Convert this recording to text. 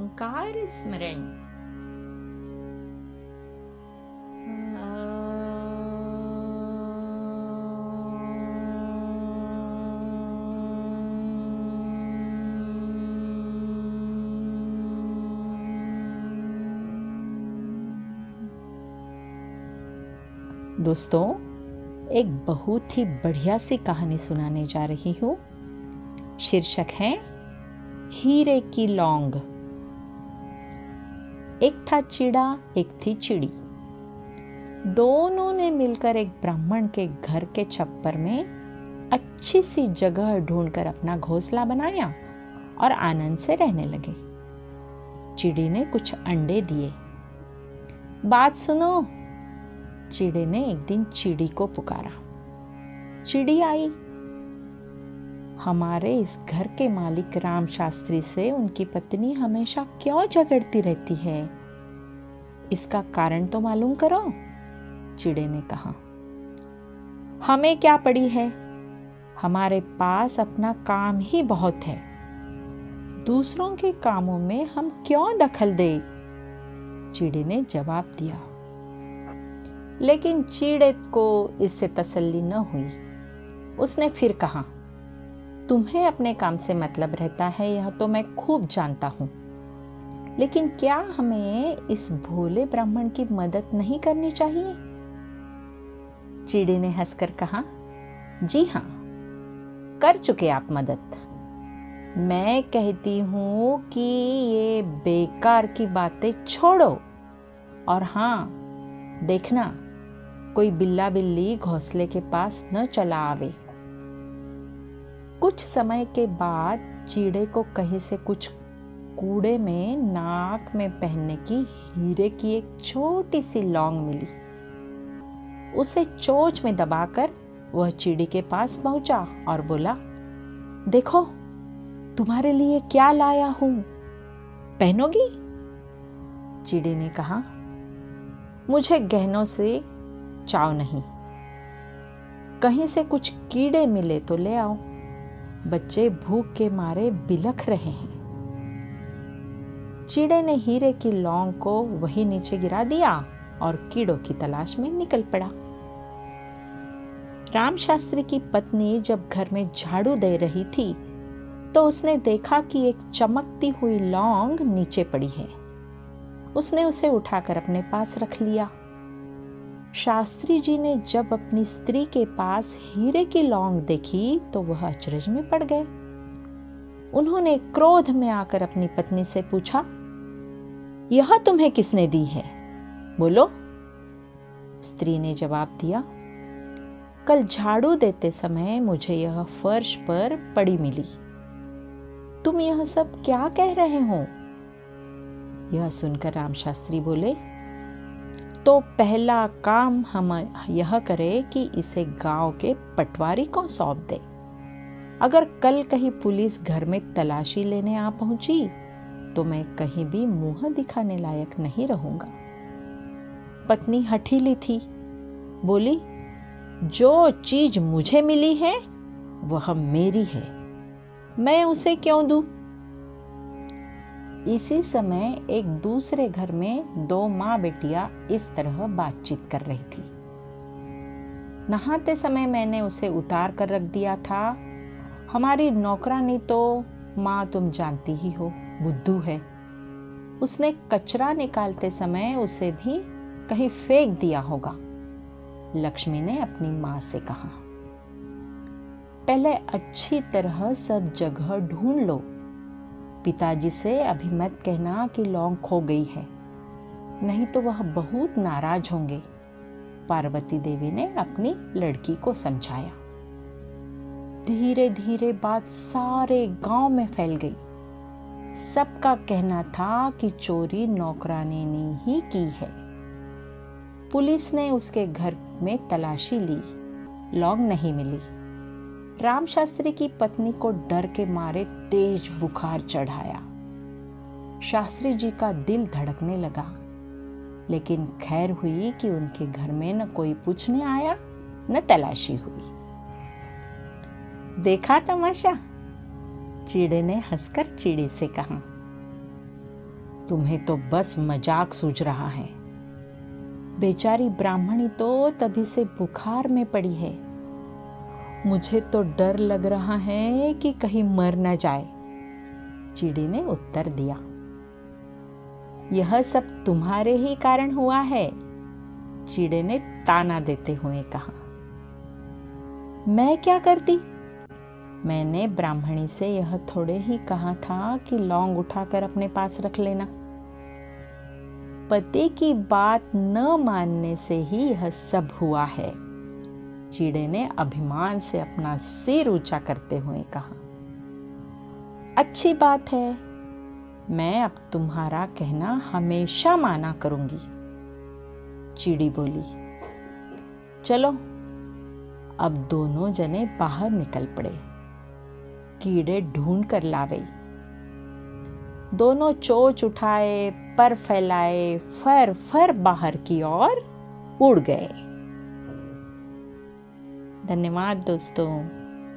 ओंकार स्मरण। दोस्तों, एक बहुत ही बढ़िया सी कहानी सुनाने जा रही हूँ। शीर्षक है हीरे की लौंग। एक था चिड़ा, एक थी चिड़ी। दोनों ने मिलकर एक ब्राह्मण के घर के छप्पर में अच्छी सी जगह ढूंढकर अपना घोंसला बनाया और आनंद से रहने लगे। चिड़ी ने कुछ अंडे दिए। बात सुनो, चिड़ी ने एक दिन चिड़ी को पुकारा। चिड़ी आई। हमारे इस घर के मालिक राम शास्त्री से उनकी पत्नी हमेशा क्यों झगड़ती रहती है? इसका कारण तो मालूम करो, चिड़ी ने कहा। हमें क्या पड़ी है, हमारे पास अपना काम ही बहुत है। दूसरों के कामों में हम क्यों दखल दे? चिड़ी ने जवाब दिया। लेकिन चिड़े को इससे तसल्ली न हुई। उसने फिर कहा, तुम्हें अपने काम से मतलब रहता है, यह तो मैं खूब जानता हूं, लेकिन क्या हमें इस भोले ब्राह्मण की मदद नहीं करनी चाहिए? चिड़ी ने हंसकर कहा, जी हां, कर चुके आप मदद। मैं कहती हूं कि ये बेकार की बातें छोड़ो, और हां, देखना कोई बिल्ला बिल्ली घोंसले के पास न चला आवे। कुछ समय के बाद चिड़े को कहीं से कुछ कूड़े में नाक में पहनने की हीरे की एक छोटी सी लौंग मिली। उसे चोंच में दबाकर वह चिड़ी के पास पहुंचा और बोला, देखो तुम्हारे लिए क्या लाया हूं, पहनोगी? चिड़ी ने कहा, मुझे गहनों से चाव नहीं, कहीं से कुछ कीड़े मिले तो ले आओ, बच्चे भूख के मारे बिलख रहे हैं। चिड़े ने हीरे की लौंग को वहीं नीचे गिरा दिया और कीड़ों की तलाश में निकल पड़ा। राम शास्त्री की पत्नी जब घर में झाड़ू दे रही थी तो उसने देखा कि एक चमकती हुई लौंग नीचे पड़ी है। उसने उसे उठाकर अपने पास रख लिया। शास्त्री जी ने जब अपनी स्त्री के पास हीरे की लौंग देखी तो वह अचरज में पड़ गए। उन्होंने क्रोध में आकर अपनी पत्नी से पूछा, यह तुम्हें किसने दी है, बोलो? स्त्री ने जवाब दिया, कल झाड़ू देते समय मुझे यह फर्श पर पड़ी मिली। तुम यह सब क्या कह रहे हो? यह सुनकर राम शास्त्री बोले, तो पहला काम हम यह करें कि इसे गांव के पटवारी को सौंप दे। अगर कल कहीं पुलिस घर में तलाशी लेने आ पहुंची तो मैं कहीं भी मुंह दिखाने लायक नहीं रहूंगा। पत्नी हठीली थी, बोली, जो चीज मुझे मिली है वह मेरी है, मैं उसे क्यों दूं? इसी समय एक दूसरे घर में दो माँ बेटियां इस तरह बातचीत कर रही थी। नहाते समय मैंने उसे उतार कर रख दिया था। हमारी नौकरानी तो, माँ तुम जानती ही हो, बुद्धू है। उसने कचरा निकालते समय उसे भी कहीं फेंक दिया होगा। लक्ष्मी ने अपनी माँ से कहा, पहले अच्छी तरह सब जगह ढूंढ लो। पिताजी से अभी मत कहना कि लौंग खो गई है, नहीं तो वह बहुत नाराज होंगे। पार्वती देवी ने अपनी लड़की को समझाया। धीरे धीरे बात सारे गांव में फैल गई। सबका कहना था कि चोरी नौकरानी ने ही की है। पुलिस ने उसके घर में तलाशी ली, लौंग नहीं मिली। राम शास्त्री की पत्नी को डर के मारे तेज बुखार चढ़ाया। शास्त्री जी का दिल धड़कने लगा, लेकिन खैर हुई कि उनके घर में न कोई पूछने आया न तलाशी हुई। देखा तमाशा? चिड़े ने हंसकर चिड़ी से कहा। तुम्हें तो बस मजाक सूझ रहा है। बेचारी ब्राह्मणी तो तभी से बुखार में पड़ी है। मुझे तो डर लग रहा है कि कहीं मर न जाए, चिड़ी ने उत्तर दिया। यह सब तुम्हारे ही कारण हुआ है, चिड़े ने ताना देते हुए कहा। मैं क्या करती? मैंने ब्राह्मणी से यह थोड़े ही कहा था कि लौंग उठाकर अपने पास रख लेना। पति की बात न मानने से ही यह सब हुआ है, चिड़े ने अभिमान से अपना सिर ऊंचा करते हुए कहा। अच्छी बात है, मैं अब तुम्हारा कहना हमेशा माना करूंगी, चिड़ी बोली। चलो, अब दोनों जने बाहर निकल पड़े। कीड़े ढूंढ कर लावे। दोनों चोंच उठाए, पर फैलाए, फर फर बाहर की ओर उड़ गए। धन्यवाद दोस्तों।